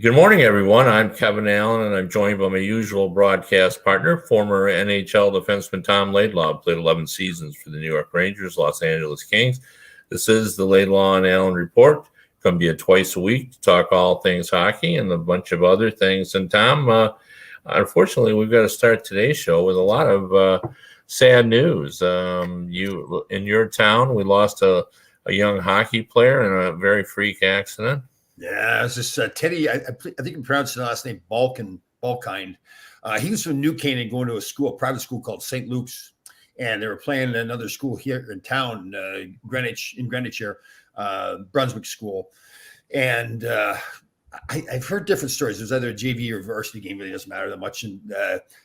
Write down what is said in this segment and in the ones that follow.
Good morning, everyone. I'm Kevin Allen, and I'm joined by my usual broadcast partner, former NHL defenseman Tom Laidlaw. Played 11 seasons for the New York Rangers, Los Angeles Kings. This is the Laidlaw and Allen Report. Come to you twice a week to talk all things hockey and a bunch of other things. And Tom, unfortunately, we've got to start today's show with a lot of sad news. You in your town, we lost a young hockey player in a very freak accident. Yeah, it's just Teddy. I think you pronounce his last name Balkind. He was from New Canaan, going to a private school called St. Luke's, and they were playing another school here in town, Greenwich here, Brunswick School. And I've heard different stories. There's either a JV or varsity game, really doesn't matter that much. And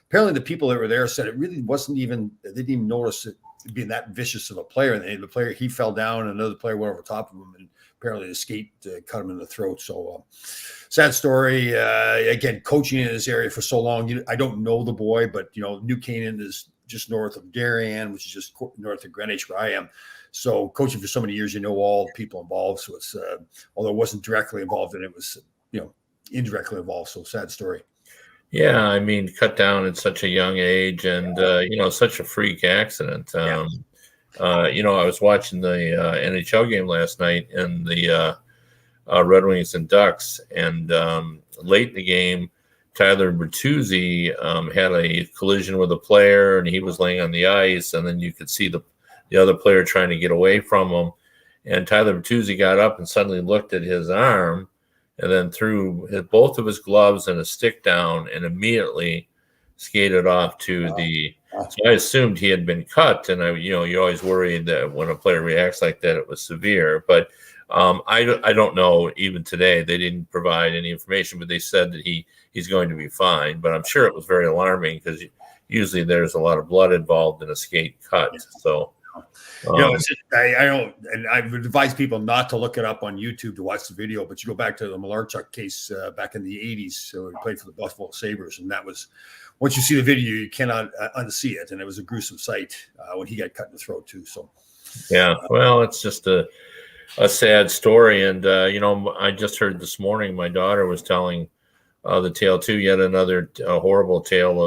apparently, the people that were there said it really wasn't even. They didn't even notice it being that vicious of a player. And the player, he fell down, and another player went over top of him, and apparently the skate cut him in the throat. So sad story. Again, coaching in this area for so long. I don't know the boy, but New Canaan is just north of Darien, which is just north of Greenwich, where I am. So coaching for so many years, all the people involved. So it's although it wasn't directly involved, and it was indirectly involved. So sad story. Yeah, I mean, cut down at such a young age, and such a freak accident. I was watching the NHL game last night, and the Red Wings and Ducks, and late in the game, Tyler Bertuzzi had a collision with a player, and he was laying on the ice, and then you could see the other player trying to get away from him, and Tyler Bertuzzi got up and suddenly looked at his arm, and then threw both of his gloves and a stick down, and immediately skated off to the. So I assumed he had been cut, and you're always worried that when a player reacts like that, it was severe. But I don't know. Even today, they didn't provide any information, but they said that he's going to be fine. But I'm sure it was very alarming because usually there's a lot of blood involved in a skate cut. So. I don't, and I would advise people not to look it up on YouTube to watch the video, but you go back to the Malarchuk case back in the 80s. So he played for the Buffalo Sabres, and that was, once you see the video, you cannot unsee it. And it was a gruesome sight when he got cut in the throat too. So, yeah, well, it's just a sad story. And, I just heard this morning, my daughter was telling the tale too, yet another horrible tale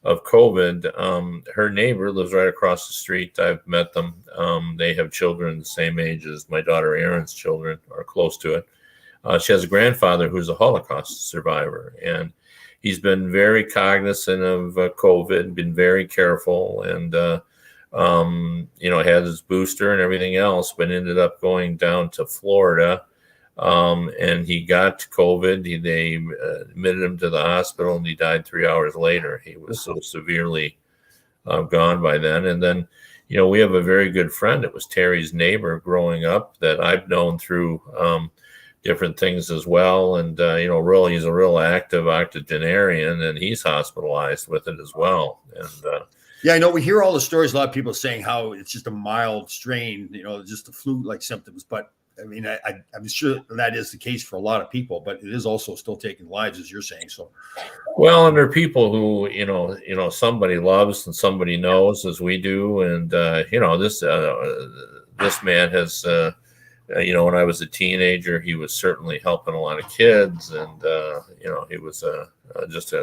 of COVID. Her neighbor lives right across the street. I've met them. They have children the same age as my daughter Erin's children, or close to it. She has a grandfather who's a Holocaust survivor, and he's been very cognizant of COVID, been very careful, and had his booster and everything else, but ended up going down to Florida. And he got COVID. They admitted him to the hospital, and he died 3 hours later. He was so severely gone by then. And then, we have a very good friend. It was Terry's neighbor growing up that I've known through different things as well. And, he's a real active octogenarian, and he's hospitalized with it as well. And yeah, I know we hear all the stories. A lot of people saying how it's just a mild strain, just the flu-like symptoms, but I mean, I'm sure that is the case for a lot of people, but it is also still taking lives, as you're saying. So, well, and there are people who, somebody loves and somebody knows, as we do, and this man has, when I was a teenager, he was certainly helping a lot of kids, and he was just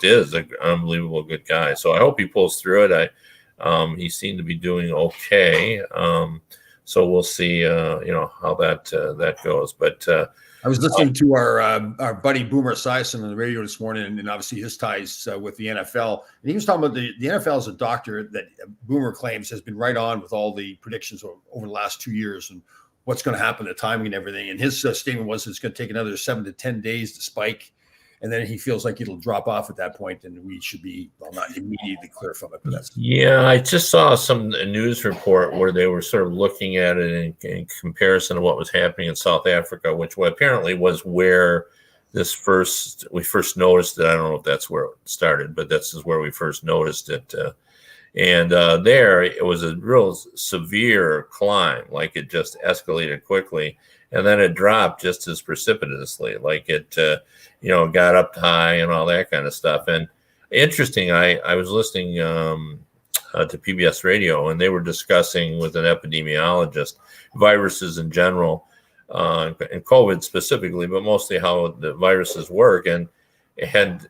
is an unbelievable good guy. So I hope he pulls through it. He seemed to be doing okay. So we'll see, how that goes. But I was listening to our buddy Boomer Esiason on the radio this morning, and obviously his ties with the NFL. And he was talking about the NFL is a doctor that Boomer claims has been right on with all the predictions over the last 2 years and what's going to happen, the timing and everything. And his statement was it's going to take another 7 to 10 days to spike. And then he feels like it'll drop off at that point, and we should be, not immediately clear from it. But that's I just saw some news report where they were sort of looking at it in comparison to what was happening in South Africa, which apparently was where we first noticed it. I don't know if that's where it started, but this is where we first noticed it. And there it was a real severe climb, like it just escalated quickly. And then it dropped just as precipitously, like it, got up high and all that kind of stuff. And interesting, I was listening to PBS radio, and they were discussing with an epidemiologist viruses in general. and COVID specifically, but mostly how the viruses work. And it had,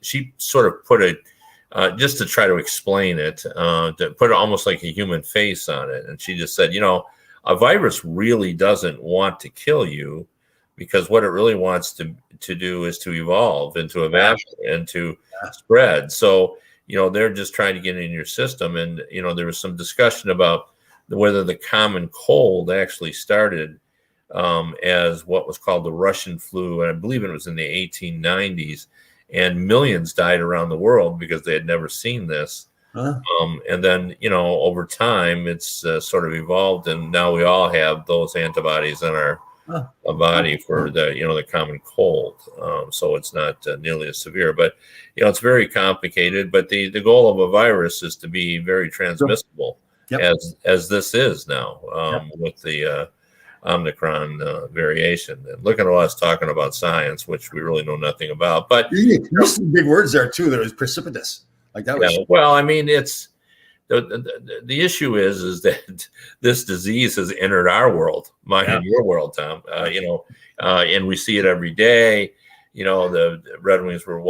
she sort of put it, just to try to explain it, to put it almost like a human face on it. And she just said, a virus really doesn't want to kill you, because what it really wants to do is to evolve and to evaporate and to spread. So, they're just trying to get in your system. And, there was some discussion about whether the common cold actually started as what was called the Russian flu. And I believe it was in the 1890s. And millions died around the world because they had never seen this. And then, over time, it's sort of evolved. And now we all have those antibodies in our body for the common cold. So it's not nearly as severe, but it's very complicated. But the goal of a virus is to be very transmissible, as this is now with the Omicron variation. And look at us talking about science, which we really know nothing about. But there's some big words there too. That was precipitous. Like that was. Well, I mean, it's. The issue is that this disease has entered our world, mine and your world, Tom. And we see it every day. The Red Wings were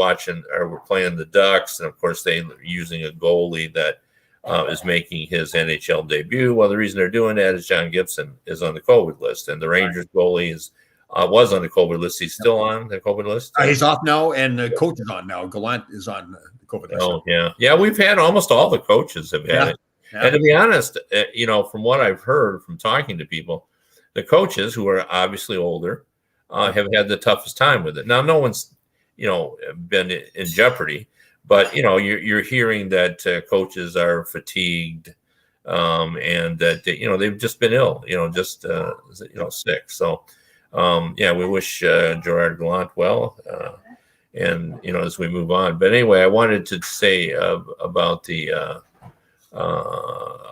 playing the Ducks, and of course they are using a goalie that is making his NHL debut. Well, the reason they're doing that is John Gibson is on the COVID list, and the Rangers goalie was on the COVID list. He's still on the COVID list. He's off now, and the coach is on now. Gallant is on the COVID list. Oh, yeah. We've had almost all the coaches have had it. Yeah. And to be honest, from what I've heard from talking to people, the coaches who are obviously older have had the toughest time with it. Now, no one's, been in jeopardy, but, you're hearing that coaches are fatigued and that, they've just been ill, sick. So, we wish Gerard Gallant well, and as we move on. But anyway, I wanted to say about the.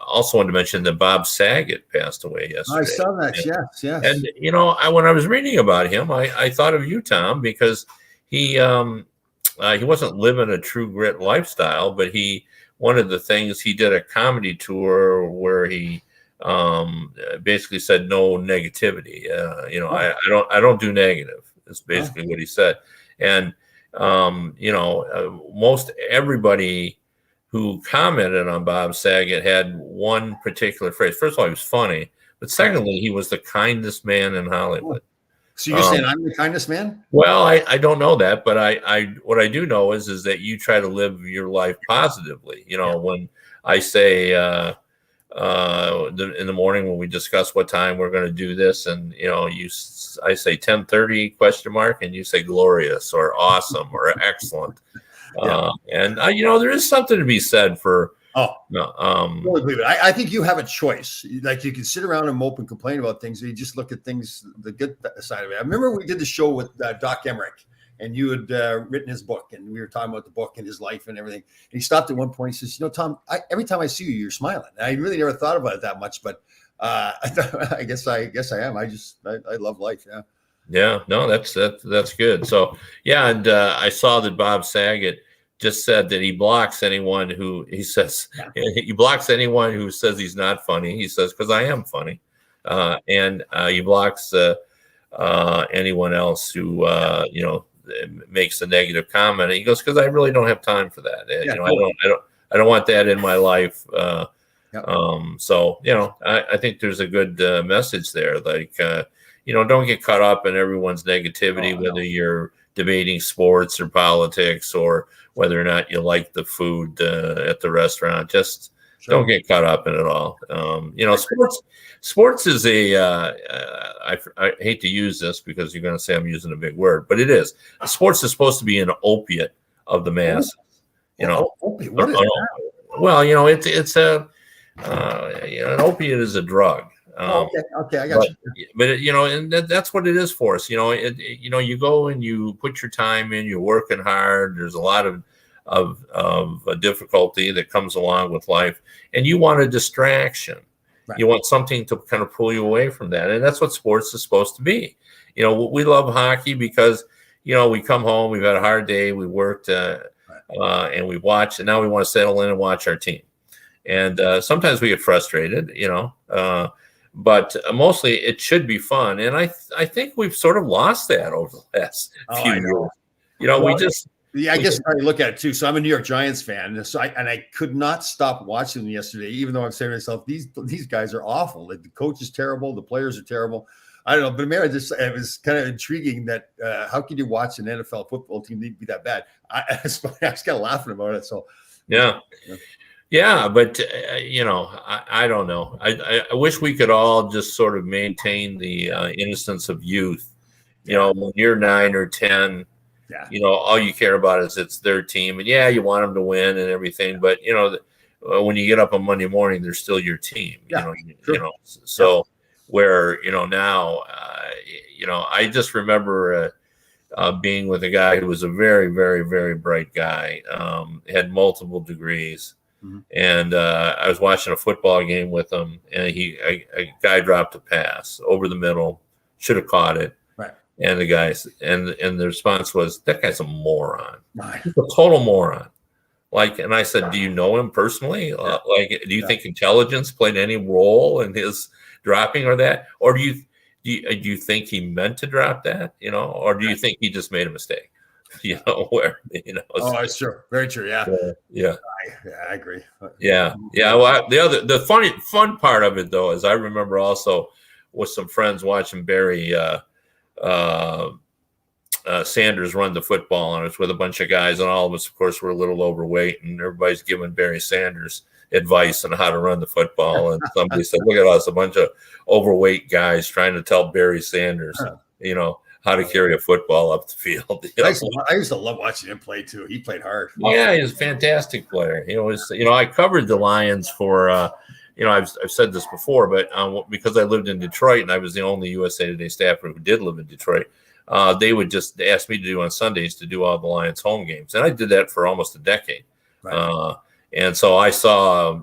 Also wanted to mention that Bob Saget passed away yesterday. I saw that. Yes. And when I was reading about him, I thought of you, Tom, because he wasn't living a true grit lifestyle, but one of the things he did a comedy tour where he. Basically said no negativity. I don't do negative. Is basically what he said. And most everybody who commented on Bob Saget had one particular phrase. First of all, he was funny, but secondly, he was the kindest man in Hollywood. So you're saying I'm the kindest man? Well, I don't know that, but I what I do know is that you try to live your life positively. When I say. In the morning when we discuss what time we're going to do this, and I say 10:30 ? And you say glorious or awesome or excellent, and there is something to be said for. I think you have a choice. Like you can sit around and mope and complain about things, or you just look at things, the good side of it. I remember we did the show with Doc Emmerich. And you had written his book, and we were talking about the book and his life and everything. And he stopped at one point. He says, Tom, every time I see you, you're smiling. And I really never thought about it that much, but I guess I am. I love life. Yeah. Yeah. No, that's good. So, and I saw that Bob Saget just said that he blocks anyone who he says he's not funny. He says, because I am funny. And he blocks anyone else who, makes a negative comment. And he goes, because I really don't have time for that. I don't want that in my life. So, I think there's a good message there. Like, don't get caught up in everyone's negativity, whether you're debating sports or politics or whether or not you like the food at the restaurant. Just don't get caught up in it all. Sports is I hate to use this because you're going to say I'm using a big word, but it is. Sports is supposed to be an opiate of the masses. Opiate? What is that? Well, it's an opiate is a drug. Okay, I got you. But and that's what it is for us. You go and you put your time in. You're working hard. There's a lot of difficulty that comes along with life, and you want a distraction. Right. You want something to kind of pull you away from that, and that's what sports is supposed to be. We love hockey because we come home, we've had a hard day, we worked, and we watch, and now we want to settle in and watch our team. And sometimes we get frustrated, but mostly it should be fun. And I think we've sort of lost that over the last few years. We just. Yeah, I guess how you look at it too. So I'm a New York Giants fan, so I could not stop watching them yesterday, even though I'm saying to myself, these guys are awful. Like, the coach is terrible, the players are terrible. I don't know, but maybe it was kind of intriguing that how can you watch an NFL football team be that bad? I was kind of laughing about it. So yeah, but I don't know. I wish we could all just sort of maintain the innocence of youth. When you're 9 or 10. Yeah. All you care about is it's their team, and you want them to win and everything. But when you get up on Monday morning, they're still your team. Sure. So where now, I just remember being with a guy who was a very, very, very bright guy, had multiple degrees, and I was watching a football game with him, and a guy dropped a pass over the middle, should have caught it. And the guys, and the response was, that guy's a moron. He's a total moron. And I said, do you know him personally? Do you think intelligence played any role in his dropping or that? Or do you think he meant to drop that? Or do you think he just made a mistake? Oh, it's true. Very true. Yeah. Yeah. I agree. Yeah. Well, the fun part of it, though, is I remember also with some friends watching Barry Sanders run the football, and it's with a bunch of guys, and all of us, of course, were a little overweight, and everybody's giving Barry Sanders advice on how to run the football. And somebody said, look at us, a bunch of overweight guys trying to tell Barry Sanders, how to carry a football up the field. I used to love watching him play too. He played hard. Yeah, he was a fantastic player. I covered the Lions for I've said this before, but because I lived in Detroit and I was the only USA Today staffer who did live in Detroit, they would just ask me to do on Sundays to do all the Lions home games. And I did that for almost a decade. Right. And so I saw,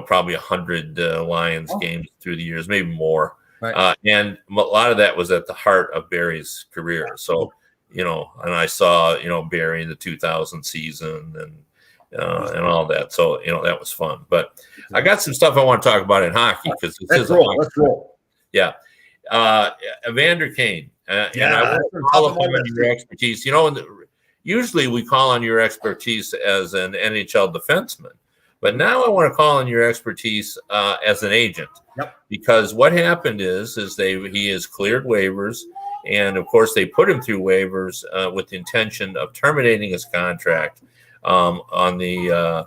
probably 100 Lions games through the years, maybe more. Right. And a lot of that was at the heart of Barry's career. So, and I saw, Barry in the 2000 season and all that. So, that was fun. But I got some stuff I want to talk about in hockey because let's roll. Yeah. Evander Kane. And I want to call upon your expertise. Usually we call on your expertise as an NHL defenseman. But now I want to call on your expertise as an agent. Yep. Because what happened is he has cleared waivers. And, of course, they put him through waivers with the intention of terminating his contract on the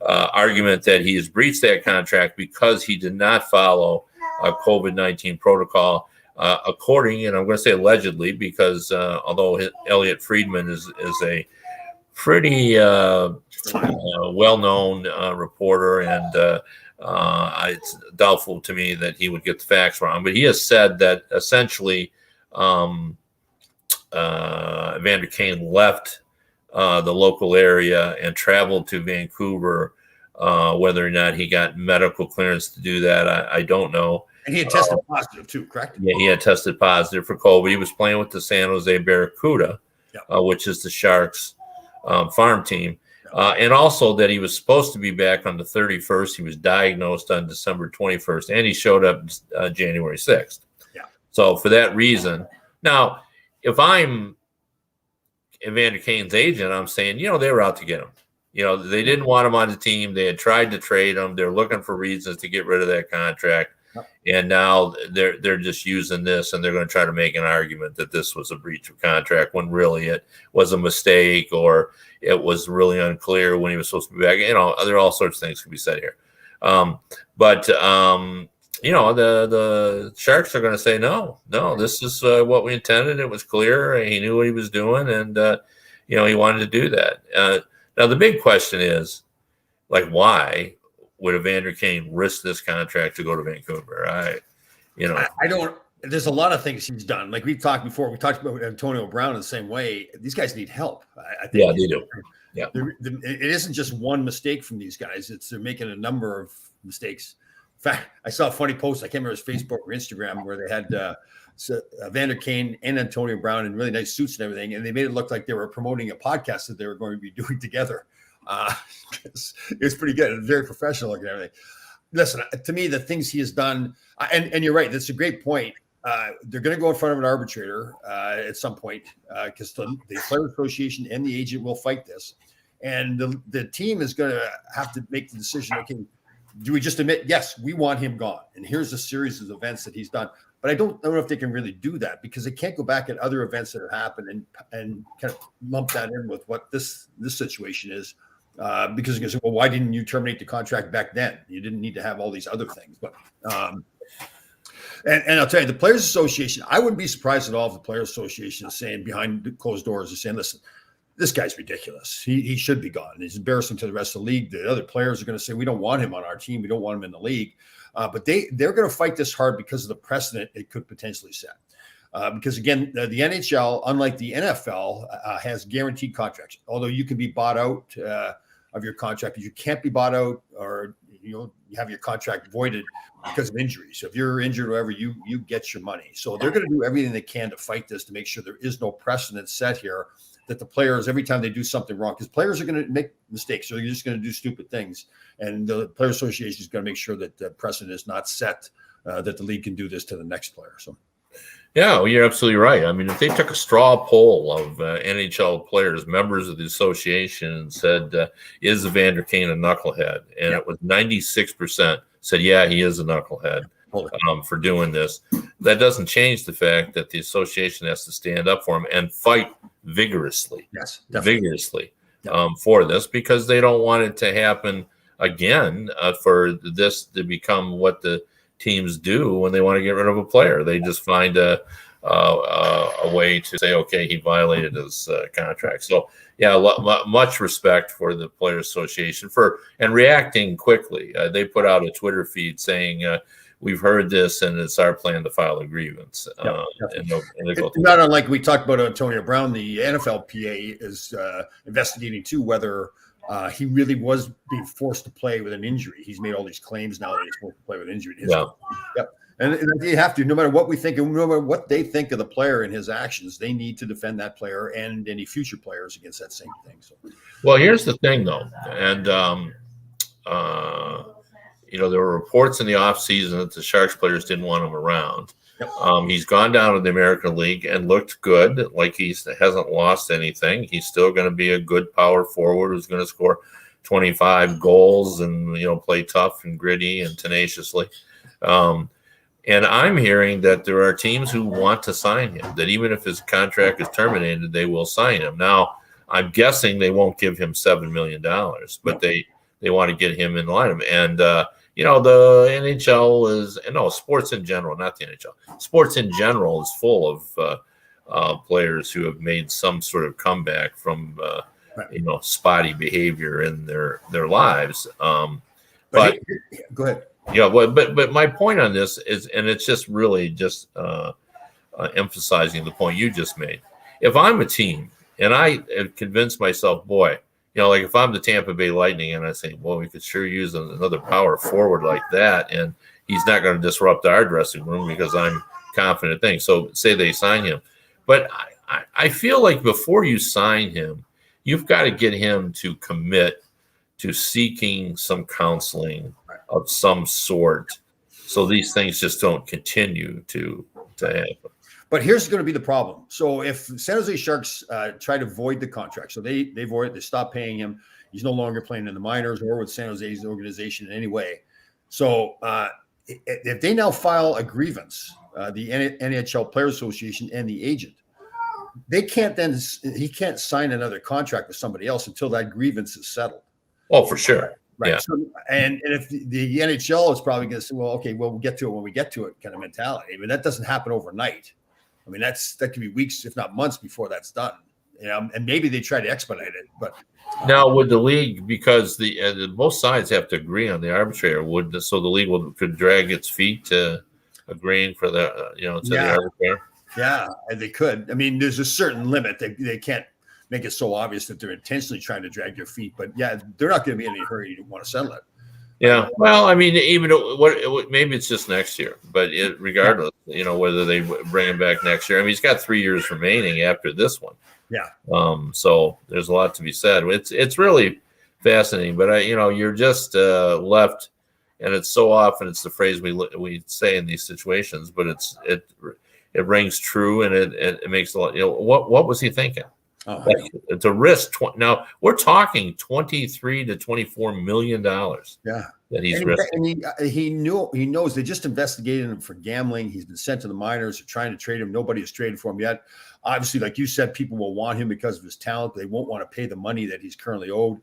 argument that he has breached that contract because he did not follow a COVID-19 protocol, according, and I'm going to say allegedly, because although Elliot Friedman is a pretty well-known reporter, and it's doubtful to me that he would get the facts wrong, but he has said that essentially Evander Kane left the local area and traveled to Vancouver. Whether or not he got medical clearance to do that, I don't know. And he had tested positive too, correct? Yeah, he had tested positive for COVID. He was playing with the San Jose Barracuda, which is the Sharks farm team. And also that he was supposed to be back on the 31st. He was diagnosed on December 21st, and he showed up January 6th. Yeah. So for that reason, now, if I'm Evander Kane's agent, I'm saying, they were out to get him. They didn't want him on the team. They had tried to trade him. They're looking for reasons to get rid of that contract. And now they're just using this, and they're going to try to make an argument that this was a breach of contract when really it was a mistake, or it was really unclear when he was supposed to be back. There are all sorts of things can be said here. But the Sharks are going to say, no, this is what we intended. It was clear. He knew what he was doing, and, he wanted to do that. Now, the big question is, why would Evander Kane risk this contract to go to Vancouver? I don't. There's a lot of things he's done. Like we've talked before. We talked about Antonio Brown in the same way. These guys need help. I think. Yeah, they do. Yeah. It isn't just one mistake from these guys. They're making a number of mistakes. In fact, I saw a funny post. I can't remember his Facebook or Instagram where they had Evander Kane and Antonio Brown in really nice suits and everything, and they made it look like they were promoting a podcast that they were going to be doing together. It was pretty good. Very professional looking and everything. listen, to me, the things he has done, and you're right, that's a great point. They're going to go in front of an arbitrator at some point because the Player Association and the agent will fight this. And the team is going to have to make the decision, okay, do we just admit, yes, we want him gone? And here's a series of events that he's done. But I don't know if they can really do that because they can't go back at other events that have happened and kind of lump that in with what this situation is. Because you can say, well, why didn't you terminate the contract back then? You didn't need to have all these other things. But and I'll tell you, the Players Association, I wouldn't be surprised at all if the Players Association is saying behind the closed doors is saying, listen, this guy's ridiculous. He should be gone. He's embarrassing to the rest of the league. The other players are going to say, we don't want him on our team. We don't want him in the league. But they're going to fight this hard because of the precedent it could potentially set. Because again, the NHL, unlike the NFL, has guaranteed contracts. Although you can be bought out of your contract, you can't be bought out or you have your contract voided because of injury. So if you're injured or whatever, you get your money. So they're going to do everything they can to fight this to make sure there is no precedent set here that the players, every time they do something wrong, because players are going to make mistakes, so they're just going to do stupid things. And the Player Association is going to make sure that the precedent is not set, that the league can do this to the next player. So. Yeah, well, you're absolutely right. I mean, if they took a straw poll of NHL players, members of the association, and said, is Evander Kane a knucklehead? And it was 96% said, yeah, he is a knucklehead for doing this. That doesn't change the fact that the association has to stand up for him and fight vigorously. Yes, definitely. Vigorously for this because they don't want it to happen again for this to become what the teams do when they want to get rid of a player. They just find a way to say, okay, he violated his contract. So, yeah, much respect for the Players Association and reacting quickly. They put out a Twitter feed saying, we've heard this and it's our plan to file a grievance. Not unlike we talked about Antonio Brown, the NFLPA is investigating too whether he really was being forced to play with an injury. He's made all these claims now that he's forced to play with an injury. Yep. And they have to, no matter what we think and no matter what they think of the player and his actions, they need to defend that player and any future players against that same thing. So, well, here's the thing, though. And, there were reports in the offseason that the Sharks players didn't want him around. Yep. He's gone down to the American League and looked good, like he hasn't lost anything. He's still going to be a good power forward who's going to score 25 goals and, play tough and gritty and tenaciously. And I'm hearing that there are teams who want to sign him, that even if his contract is terminated, they will sign him. Now, I'm guessing they won't give him $7 million, but they want to get him in line. And, the NHL sports in general, not the NHL. Sports in general is full of players who have made some sort of comeback from, spotty behavior in their lives. But go ahead. Yeah, but my point on this is, and it's just really just emphasizing the point you just made. If I'm a team and I convince myself, boy, like if I'm the Tampa Bay Lightning and I say, well, we could sure use another power forward like that, and he's not going to disrupt our dressing room because I'm confident thing. So say they sign him. But I feel like before you sign him, you've got to get him to commit to seeking some counseling of some sort, so these things just don't continue to happen. But here's going to be the problem. So if San Jose Sharks try to void the contract, so they void it, they stop paying him. He's no longer playing in the minors or with San Jose's organization in any way. So if they now file a grievance, the NHL Players Association and the agent, he can't sign another contract with somebody else until that grievance is settled. Oh, for sure. Right. Yeah. So, and if the NHL is probably going to say, well, okay, we'll get to it when we get to it kind of mentality. I mean, that doesn't happen overnight. I mean, that could be weeks, if not months before that's done. And maybe they try to expedite it. But now with the league, because both sides have to agree on the arbitrator, so the league could drag its feet to agreeing for the the arbitrator. Yeah, and they could. I mean, there's a certain limit. They can't make it so obvious that they're intentionally trying to drag your feet. But yeah, they're not going to be in any hurry to want to settle it. Yeah. Well, I mean, even maybe it's just next year, but regardless, whether they bring him back next year. I mean, he's got 3 years remaining after this one. Yeah. So there's a lot to be said. It's really fascinating, but you're just left and it's so often it's the phrase we say in these situations, but it rings true, and it makes a lot. What was he thinking? Oh, it's a risk. Now we're talking $23 to $24 million. Yeah, that he's risking. And he knows they just investigated him for gambling. He's been sent to the minors. They're trying to trade him. Nobody has traded for him yet. Obviously, like you said, people will want him because of his talent. They won't want to pay the money that he's currently owed.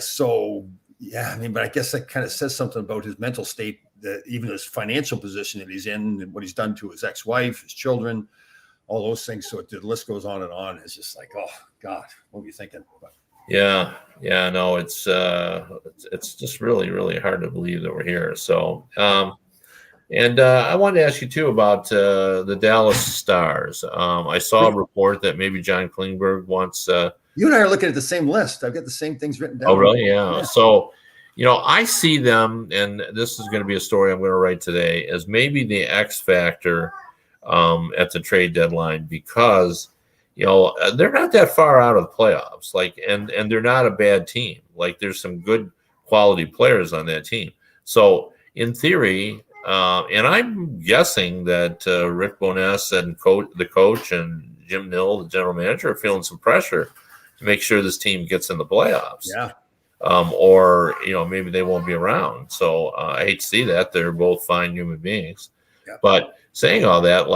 So yeah, I mean, but I guess that kind of says something about his mental state, that even his financial position that he's in, and what he's done to his ex-wife, his children, all those things. So the list goes on and on. It's just like, oh God, what were you thinking? But, yeah, no, it's just really, really hard to believe that we're here. So, and I wanted to ask you too about the Dallas Stars. I saw a report that maybe John Klingberg wants. You and I are looking at the same list. I've got the same things written down. Oh, really? Yeah. So, I see them, and this is going to be a story I'm going to write today, as maybe the X factor at the trade deadline, because they're not that far out of the playoffs, and they're not a bad team. Like, there's some good quality players on that team. So in theory, and I'm guessing that Rick Bowness and the coach and Jim Nill, the general manager, are feeling some pressure to make sure this team gets in the playoffs. Yeah. Or maybe they won't be around. So I hate to see that. They're both fine human beings. Yeah. But saying all that,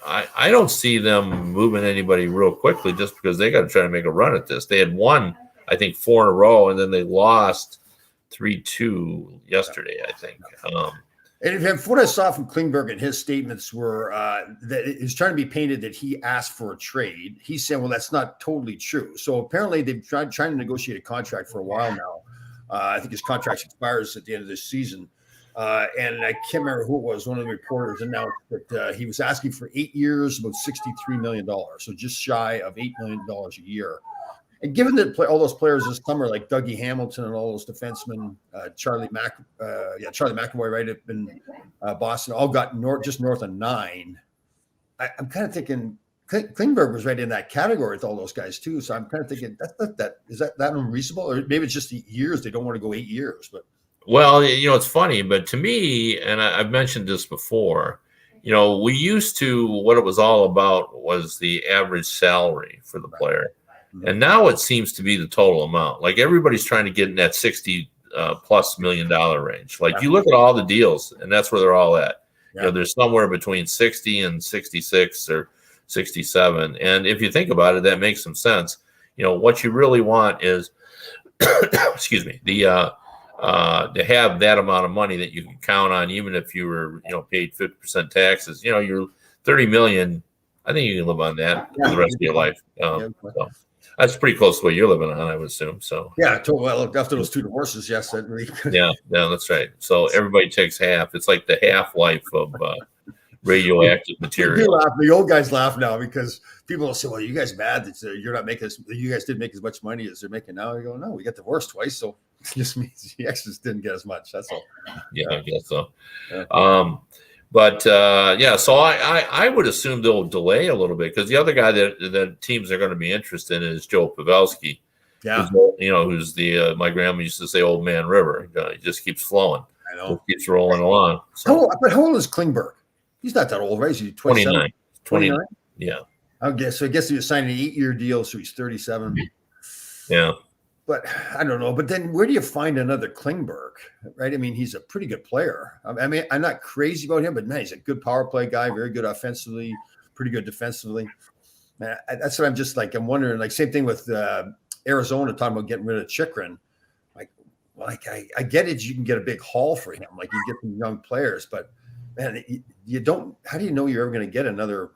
I don't see them moving anybody real quickly, just because they got to try to make a run at this. They had won, I think, 4 in a row, and then they lost 3-2 yesterday, I think. And what I saw from Klingberg and his statements were that he's trying to be painted that he asked for a trade. He's saying, well, that's not totally true. So apparently they've trying to negotiate a contract for a while now. I think his contract expires at the end of this season. And I can't remember who it was. One of the reporters announced that he was asking for 8 years, about $63 million. So just shy of $8 million a year. And given that all those players this summer, like Dougie Hamilton and all those defensemen, Charlie McAvoy, right, up in Boston, all got just north of 9. I'm kind of thinking Klingberg was right in that category with all those guys too. So I'm kind of thinking is that unreasonable, or maybe it's just the years they don't want to go 8 years. But well, it's funny, but to me, and I've mentioned this before, we used to, what it was all about was the average salary for the player. And now it seems to be the total amount. Like, everybody's trying to get in that $60+ million range. Like, you look at all the deals, and that's where they're all at. Yeah. There's somewhere between 60 and 66 or 67. And if you think about it, that makes some sense. What you really want is, excuse me, to have that amount of money that you can count on, even if you were, paid 50% taxes. You're $30 million. I think you can live on that for the rest of your life. So. That's pretty close to what you're living on, I would assume. So well, after those 2 divorces, yes, yeah, that's right. So everybody takes half. It's like the half-life of radioactive material. The old guys laugh now because people will say, "Well, you guys mad that you're not making you guys didn't make as much money as they're making now." You go, "No, we got divorced twice, so it just means the extras didn't get as much." That's all. Yeah, I guess so. Yeah. But so I would assume they'll delay a little bit, because the other guy that teams are going to be interested in is Joe Pavelski. Yeah, who's the my grandma used to say, "Old Man River." He just keeps flowing. I know, just keeps rolling along. So. How old is Klingberg? He's not that old, right? He's 29. 29. Yeah. I guess he signed an 8-year deal, so he's 37. Yeah. But I don't know. But then where do you find another Klingberg, right? I mean, he's a pretty good player. I mean, I'm not crazy about him, but man, he's a good power play guy, very good offensively, pretty good defensively. Man, that's what I'm just like. I'm wondering, like, same thing with Arizona talking about getting rid of Chikrin. I get it. You can get a big haul for him. Like, you get some young players, but man, you don't. How do you know you're ever going to get another?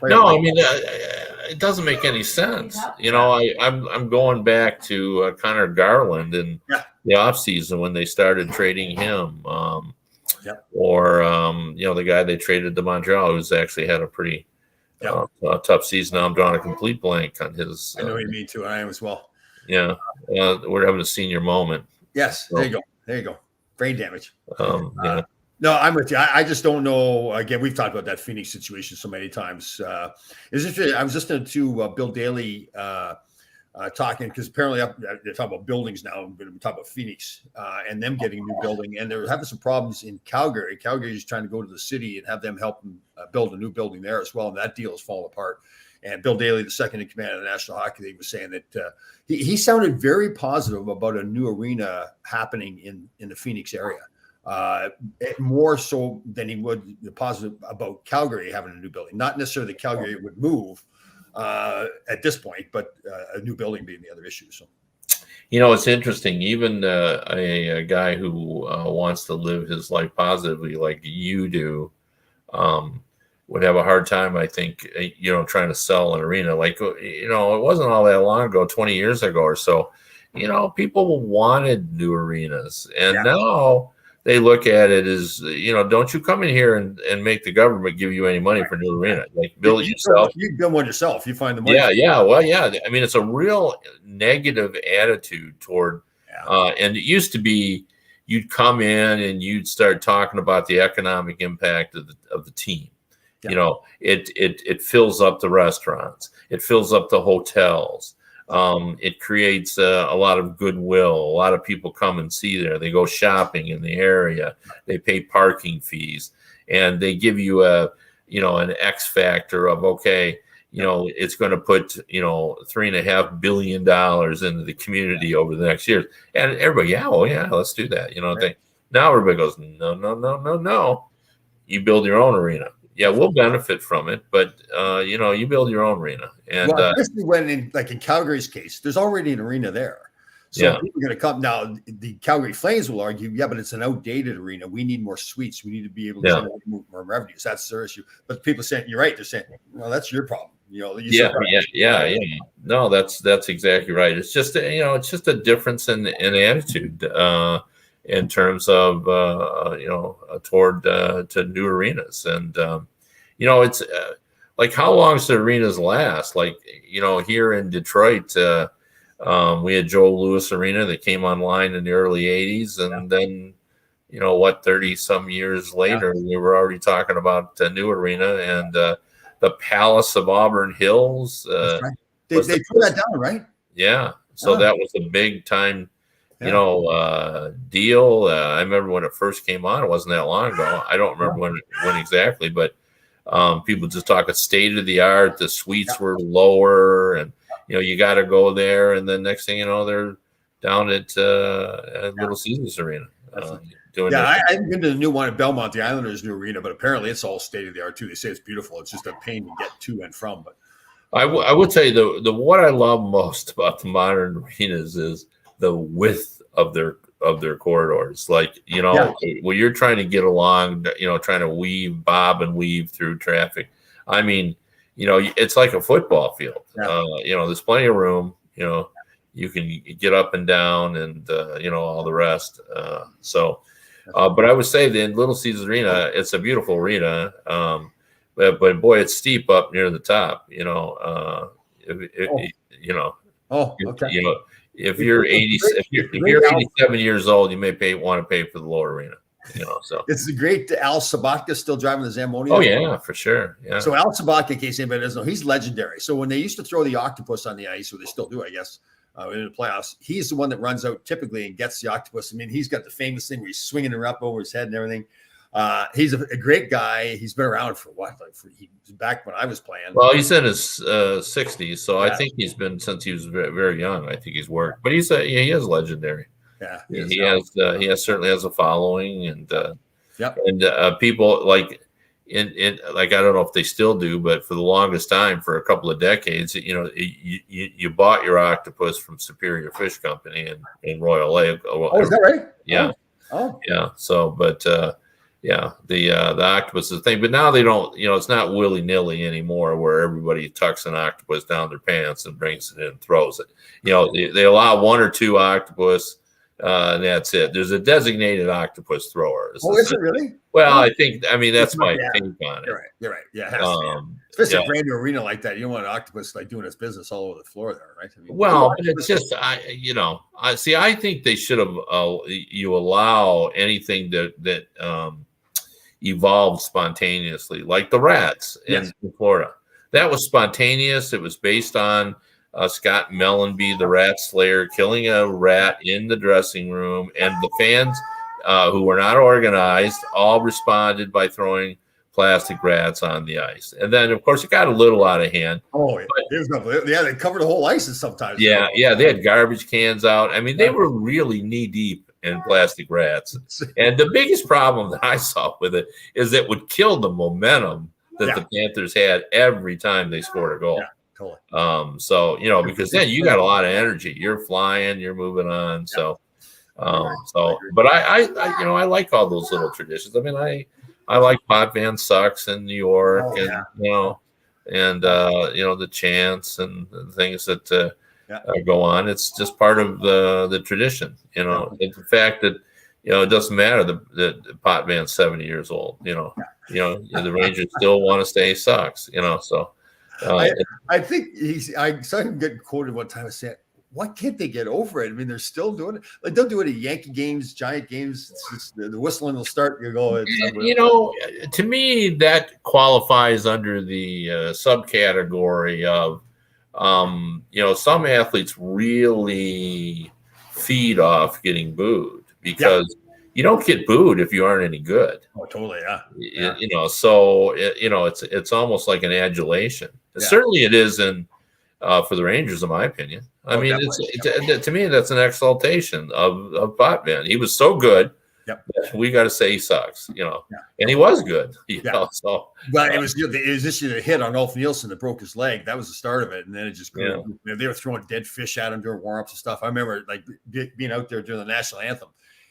No, I mean, it doesn't make any sense. I'm going back to Connor Garland in the offseason when they started trading him. Or, the guy they traded to Montreal, who's actually had a pretty tough season. Now I'm drawing a complete blank on his. I know what you mean too. I am as well. Yeah. We're having a senior moment. Yes. So, there you go. Brain damage. Yeah. No, I'm with you. I just don't know. Again, we've talked about that Phoenix situation so many times. I was listening to Bill Daly talking, because apparently they're talking about buildings now, but we're talking about Phoenix and them getting a new building, and they're having some problems in Calgary. Calgary is trying to go to the city and have them help them build a new building there as well, and that deal is falling apart. And Bill Daly, the second in command of the National Hockey League, was saying that he sounded very positive about a new arena happening in the Phoenix area. More so than he would positive about Calgary having a new building. Not necessarily that Calgary would move at this point, but a new building being the other issue. So, it's interesting. Even a guy who wants to live his life positively, like you do, would have a hard time, I think, trying to sell an arena. Like, it wasn't all that long ago, 20 years ago or so, people wanted new arenas, and now they look at it as, don't you come in here and make the government give you any money for a new arena. Like, build it yourself. You build one yourself. You find the money. Yeah. Well, yeah. I mean, it's a real negative attitude toward, and it used to be you'd come in and you'd start talking about the economic impact of the team. Yeah. It fills up the restaurants. It fills up the hotels. It creates a lot of goodwill. A lot of people come and see there. They go shopping in the area. They pay parking fees, and they give you an X factor of, okay, it's going to put $3.5 billion into the community over the next years, and everybody, let's do that. Now everybody goes, no. You build your own arena. Yeah, we'll benefit from it, but you build your own arena, and especially when in Calgary's case, there's already an arena there, so people are going to come. Now, the Calgary Flames will argue, but it's an outdated arena. We need more suites. We need to be able to generate more revenues. That's their issue. But people saying, you're right. They're saying, well, that's your problem. No, that's exactly right. It's just it's just a difference in attitude in terms of toward to new arenas, and it's like, how long does the arenas last? Like, here in Detroit, we had Joe Louis Arena that came online in the early 80s, and then 30 some years later, we were already talking about a new arena, and the Palace of Auburn Hills. That's right. They threw that down, right? Yeah. So that was a big time deal. I remember when it first came on. It wasn't that long ago. I don't remember when exactly, but people just talk of state of the art. The suites were lower, and you got to go there. And then next thing you know, they're down at Little Caesars Arena. I haven't been to the new one at Belmont, the Islanders' new arena, but apparently it's all state of the art too. They say it's beautiful. It's just a pain to get to and from. But I would say the what I love most about the modern arenas is the width of their corridors. Like, when you're trying to get along, trying to bob and weave through traffic. I mean, it's like a football field. There's plenty of room. You can get up and down, and all the rest. But I would say the Little Caesars Arena, it's a beautiful arena. But boy, it's steep up near the top. If you're 87 years old, you may want to pay for the lower arena. So it's the great Al Sabatka still driving the Zamboni. Oh yeah, for sure. Yeah. So Al Sabatka, in case anybody doesn't know, he's legendary. So when they used to throw the octopus on the ice, or they still do, I guess, in the playoffs, he's the one that runs out typically and gets the octopus. I mean, he's got the famous thing where he's swinging her up over his head and everything. He's a great guy. He's been around for what? He was back when I was playing. Well, he's in his 60s, so I think he's been since he was very, very young. I think he's worked, but he is legendary. Yeah, he certainly has a following, and people like I don't know if they still do, but for the longest time, for a couple of decades, you bought your octopus from Superior Fish Company in Royal Lake. Oh, is that right? Yeah. Oh. Yeah. So, but the octopus is the thing, but now they don't. It's not willy nilly anymore, where everybody tucks an octopus down their pants and brings it in and throws it. They allow one or two octopus. And that's it. There's a designated octopus thrower. Is it really? Well, I mean, that's my take on it. You're right. Yeah. Especially a brand new arena like that. You don't want an octopus doing its business all over the floor there, right? I mean, but it's just, I think they should have, you allow anything that evolved spontaneously, like the rats in Florida. That was spontaneous. It was based on Scott Mellenby, the rat slayer, killing a rat in the dressing room, and the fans who were not organized all responded by throwing plastic rats on the ice. And then, of course, it got a little out of hand. Oh, yeah, they covered the whole ice sometimes. Yeah, they had garbage cans out. I mean, they were really knee deep in plastic rats. And the biggest problem that I saw with it is it would kill the momentum that the Panthers had every time they scored a goal. Yeah, totally. So, because then you got a lot of energy. You're flying, you're moving on. Yeah. But I like all those little traditions. I mean, I like Pot Van Sucks in New York, and the chants and the things that go on. It's just part of the tradition, the fact that it doesn't matter that Pot Van's 70 years old. The Rangers still want to stay Sucks. So I think I saw him get quoted one time as saying, why can't they get over it? I mean, they're still doing it. Like, they'll do it at Yankee games, Giant games. It's just, the whistling will start. You go. To me, that qualifies under the subcategory of, some athletes really feed off getting booed because you don't get booed if you aren't any good. Oh, totally. Yeah. It's almost like an adulation. Yeah. Certainly, it is for the Rangers, in my opinion. I mean, to me, that's an exaltation of Pot Van. He was so good. Yep. We got to say he sucks, and he was good. So, but it was just a hit on Ulf Nielsen that broke his leg. That was the start of it, and then it just grew. Yeah. They were throwing dead fish at him during warm-ups and stuff. I remember being out there during the national anthem,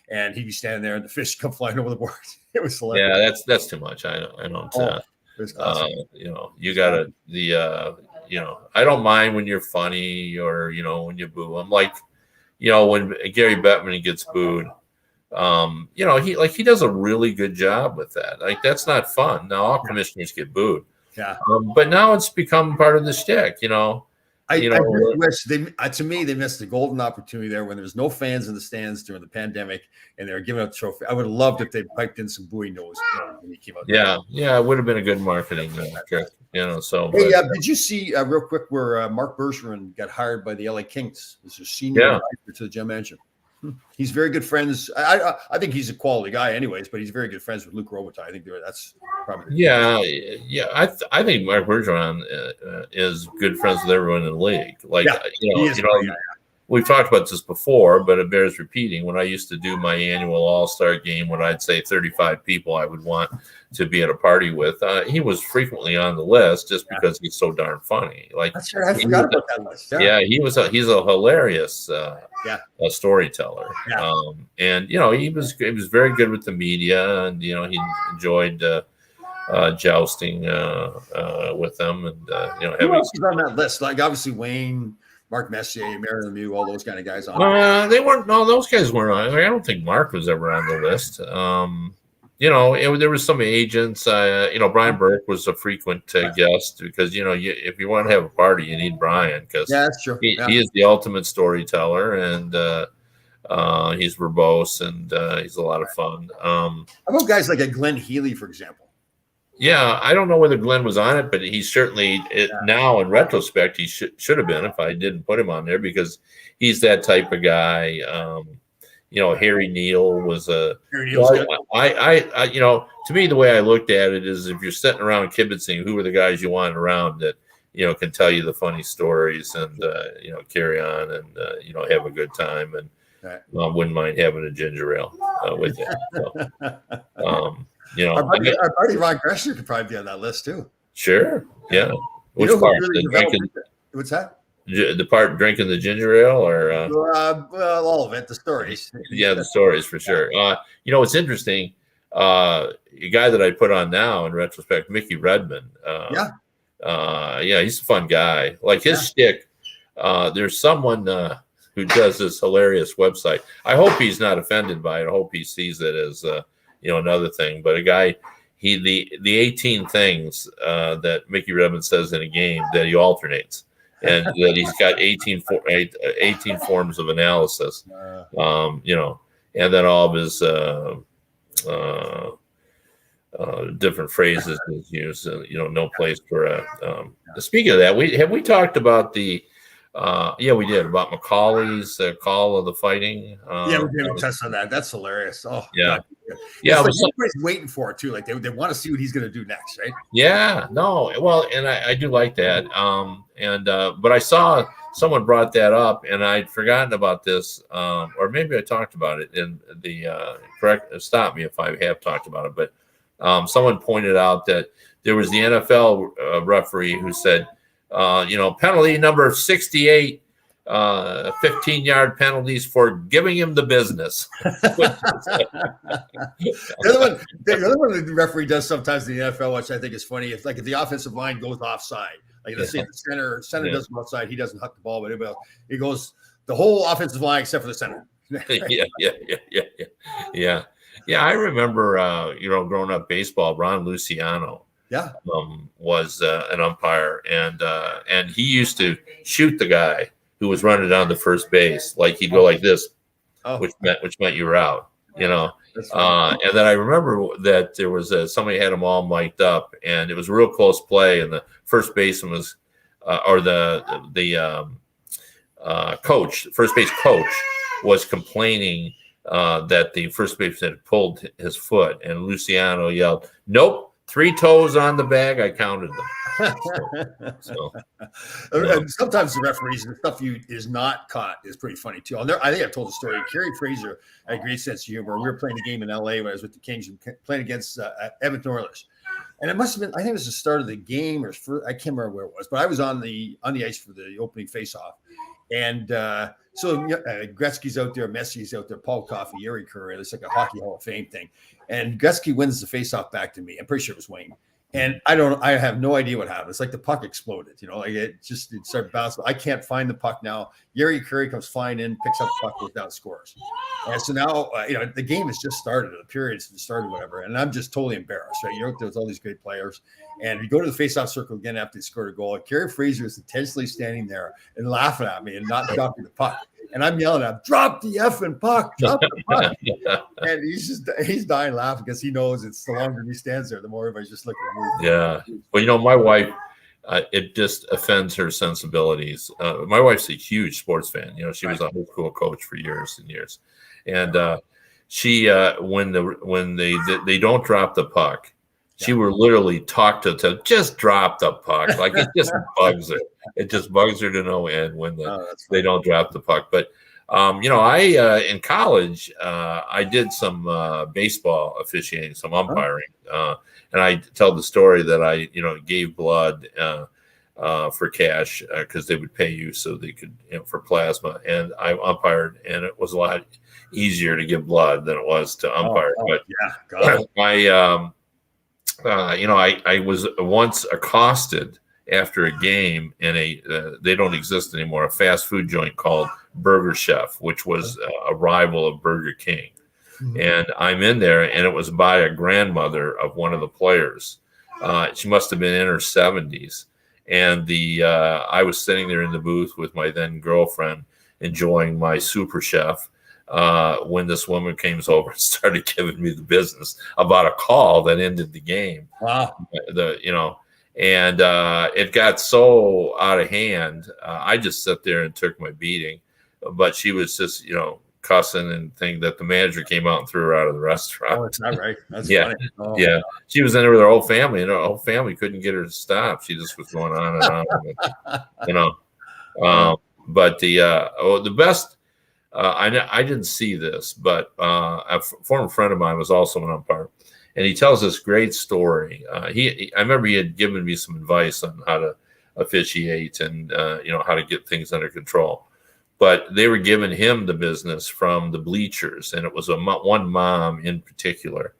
and he'd be standing there, and the fish come flying over the board. It was hilarious. Yeah, that's too much. I don't. You got to I don't mind when you're funny or when you boo. I'm like, when Gary Bettman gets booed, he does a really good job with that. Like, that's not fun. Now all commissioners get booed. Yeah. But now it's become part of the shtick. I wish to me they missed the golden opportunity there when there was no fans in the stands during the pandemic and they were giving out the trophy. I would have loved if they piped in some booing noise when he came out. Yeah, it would have been a good marketing trick. So. Hey, did you see real quick where Mark Bergeron got hired by the LA Kings as their senior advisor to the general manager? He's very good friends. I think he's a quality guy, anyways. But he's very good friends with Luc Robitaille. I think that's probably. I think Mark Bergeron is good friends with everyone in the league. Like we've talked about this before, but it bears repeating. When I used to do my annual All-Star game, when I'd say 35 people I would want to be at a party with, he was frequently on the list just because he's so darn funny. Like, that's right. I forgot about that list. He's a hilarious a storyteller. And he was very good with the media, and he enjoyed jousting with them, and who else is on that list? Like, obviously Wayne, Mark Messier, Mario Lemieux, all those kind of guys on. They weren't. No, those guys weren't on. I don't think Mark was ever on the list. There was some agents. Brian Burke was a frequent guest because if you want to have a party, you need Brian because that's true. He is the ultimate storyteller, and he's verbose, and he's a lot of fun. How about guys like a Glenn Healey, for example? Yeah, I don't know whether Glenn was on it, but he certainly now in retrospect he should have been if I didn't put him on there because he's that type of guy. Harry Neal was a. To me, the way I looked at it is if you're sitting around kibitzing, who are the guys you want around that can tell you the funny stories and carry on and have a good time and wouldn't mind having a ginger ale with you. So, our buddy Ron Gresham could probably be on that list too. Sure. Yeah. Which part? What's that? The part drinking the ginger ale, or well, all of it. The stories. Yeah, the stories for sure. It's interesting. A guy that I put on now in retrospect, Mickey Redmond. He's a fun guy. Like his shtick. There's someone who does this hilarious website. I hope he's not offended by it. I hope he sees it as another thing. But a guy, the 18 things that Mickey Redmond says in a game that he alternates. And that he's got 18 forms of analysis, and then all of his different phrases is used. No place for a. Speaking of that, we talked about the Yeah, we did about Macaulay's call of the fighting. Yeah, we did a test on that. That's hilarious. Oh, Yeah. God. Yeah, It's like everybody's waiting for it too. Like they want to see what he's going to do next, right? yeah, no, well, and I do like that. But I saw someone brought that up, and I'd forgotten about this, or maybe I talked about it in the correct. Stop me if I have talked about it, but someone pointed out that there was the NFL referee who said, penalty number 68. 15-yard penalties for giving him the business. The other one the referee does sometimes in the NFL, which I think is funny. It's like if the offensive line goes offside, like let's say the center does go outside, he doesn't huck the ball, but he goes the whole offensive line except for the center. Yeah. I remember, growing up baseball, Ron Luciano. Yeah. Was an umpire, and he used to shoot the guy who was running down to first base. Like he'd go like this, which meant you were out, And then I remember that there was somebody had them all mic'd up, and it was a real close play, and the first baseman was, or the coach, first base coach, was complaining that the first baseman had pulled his foot, and Luciano yelled, "Nope. 3 toes on the bag. I counted them." And sometimes the referees and the stuff is not caught is pretty funny too. I think I've told the story. Kerry Fraser had a great sense of humor. We were playing a game in LA when I was with the Kings and playing against Edmonton Oilers, and it must have been. I think it was the start of the game, or I can't remember where it was, but I was on the ice for the opening faceoff, and so Gretzky's out there, Messi's out there, Paul Coffey, Yuri Curry. It's like a Hockey Hall of Fame thing. And Gretzky wins the faceoff back to me. I'm pretty sure it was Wayne. And I have no idea what happened. It's like the puck exploded, like it started bouncing. I can't find the puck now. Yuri Curry comes flying in, picks up the puck, goes down, scores. And so now, the game has just started, the period's started, whatever. And I'm just totally embarrassed, right? There's all these great players. And we go to the faceoff circle again after they scored a goal. Kerry Fraser is intentionally standing there and laughing at me and not dropping the puck. And I'm yelling at him, "Drop the effing puck, drop the puck." And he's dying laughing because he knows it's the longer he stands there, the more everybody's just looking at me. Yeah. Well, my wife, it just offends her sensibilities. My wife's a huge sports fan. She was a high school coach for years and years. And she, when they don't drop the puck, she will literally talk to just drop the puck. Like it just bugs her. It just bugs her to no end when they don't drop the puck. But I in college I did some baseball officiating, some umpiring, and I tell the story that I gave blood for cash because they would pay you so they could for plasma, and I umpired, and it was a lot easier to give blood than it was to umpire. I was once accosted after a game in they don't exist anymore, a fast food joint called Burger Chef, which was a rival of Burger King. Mm-hmm. And I'm in there, and it was by a grandmother of one of the players. She must have been in her 70s. And I was sitting there in the booth with my then girlfriend enjoying my Super Chef. When this woman came over and started giving me the business about a call that ended the game. Wow. And it got so out of hand. I just sat there and took my beating, but she was just, cussing and thinking that the manager came out and threw her out of the restaurant. Oh, it's not right. That's funny. Oh. Yeah. She was in there with her whole family, and her whole family couldn't get her to stop. She just was going on and on, but the best, I didn't see this, but a former friend of mine was also an umpire, and he tells this great story. I remember he had given me some advice on how to officiate and how to get things under control. But they were giving him the business from the bleachers, and it was one mom in particular,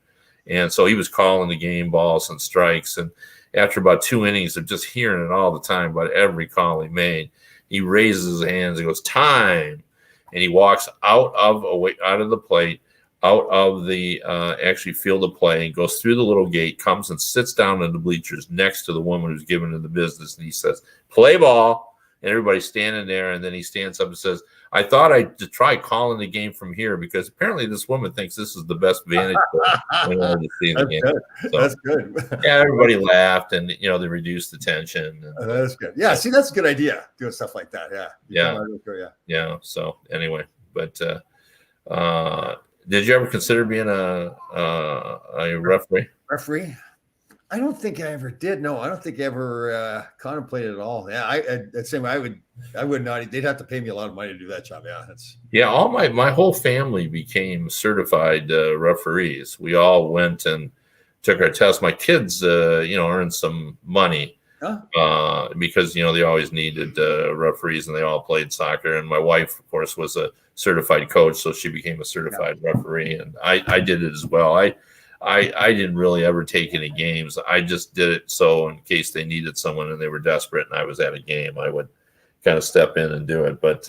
and so he was calling the game, balls and strikes. And after about 2 innings of just hearing it all the time about every call he made, he raises his hands and goes, "Time." And he walks out of the plate, out of the actually field of play, and goes through the little gate, comes and sits down in the bleachers next to the woman who's giving him the business. And he says, "Play ball." and everybody's standing there, and then he stands up and says, I thought I'd try calling the game from here because apparently this woman thinks this is the best vantage point in order to see the game. Good. So, that's good. Yeah, everybody laughed, and they reduced the tension. And, that's good. Yeah, see, that's a good idea, doing stuff like that. Yeah. So anyway, but did you ever consider being a referee? Referee? I don't think I ever did. No, I don't think I ever contemplated at all. Yeah, I'd say I would not. They'd have to pay me a lot of money to do that job. Yeah, all my whole family became certified referees. We all went and took our tests. My kids, earned some money because they always needed referees, and they all played soccer. And my wife, of course, was a certified coach, so she became a certified referee, and I did it as well. I didn't really ever take any games. I just did it so in case they needed someone and they were desperate and I was at a game, I would kind of step in and do it. But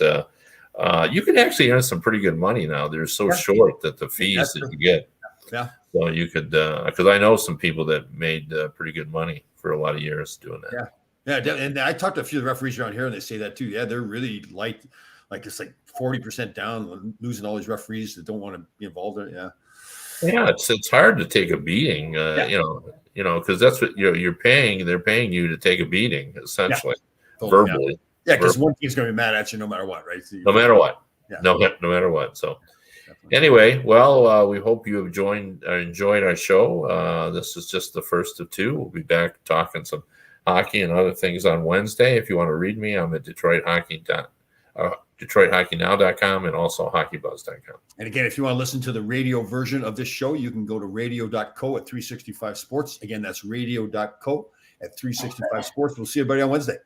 you can actually earn some pretty good money now. They're so short that the fees that you get. Yeah. So you could, because I know some people that made pretty good money for a lot of years doing that. Yeah. And I talked to a few referees around here, and they say that too. Yeah, they're really like it's like 40% down, losing all these referees that don't want to be involved in it. Yeah. Yeah, it's hard to take a beating, because that's what you're paying. They're paying you to take a beating, essentially, verbally. Yeah, because one team's going to be mad at you no matter what, right? So no matter what. Yeah. No matter what. So, anyway, well, we hope you have enjoyed our show. This is just the first of two. We'll be back talking some hockey and other things on Wednesday. If you want to read me, I'm at DetroitHockeyNow.com and also HockeyBuzz.com. And again, if you want to listen to the radio version of this show, you can go to radio.co at 365 Sports. Again, that's radio.co at 365 Sports. We'll see everybody on Wednesday.